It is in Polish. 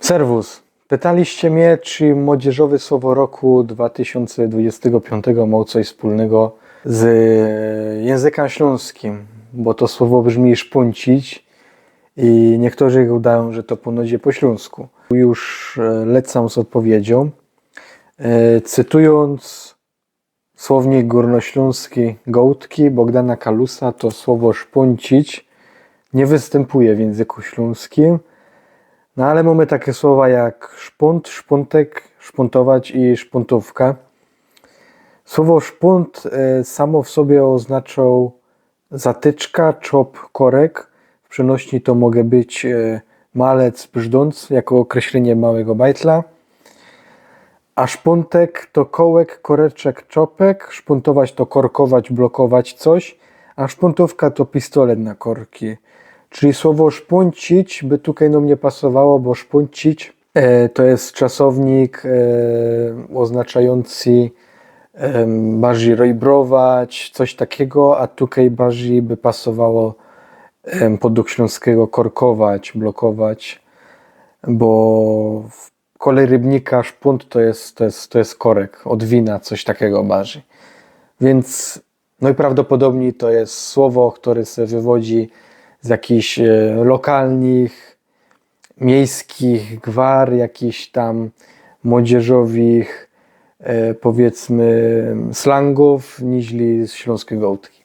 Serwus. Pytaliście mnie, czy młodzieżowe słowo roku 2025 ma coś wspólnego z językiem śląskim, bo to słowo brzmi szpuncić i niektórzy udają, że to ponoć po śląsku. Już lecam z odpowiedzią. Cytując słownik górnośląski Gołtki Bogdana Kalusa, to słowo szpuncić nie występuje w języku śląskim. No ale mamy takie słowa jak szpunt, szpuntek, szpuntować i szpuntówka. Słowo szpunt samo w sobie oznacza zatyczka, czop, korek. W przenośni to może być malec, brzdąc, jako określenie małego bajtla. A szpuntek to kołek, koreczek, czopek. Szpuntować to korkować, blokować coś. A szpuntówka to pistolet na korki. Czyli słowo szpuncić by tutaj nam nie pasowało, bo szpuncić to jest czasownik oznaczający bardziej rojbrować, coś takiego, a tutaj bardziej by pasowało pod duch śląskiego korkować, blokować, bo w kolei rybnika szpunt to jest korek, od wina, coś takiego bardziej. Więc najprawdopodobniej to jest słowo, które się wywodzi z jakichś lokalnych, miejskich gwar, jakichś tam młodzieżowych, powiedzmy, slangów, niźli z śląskiej Gołtki.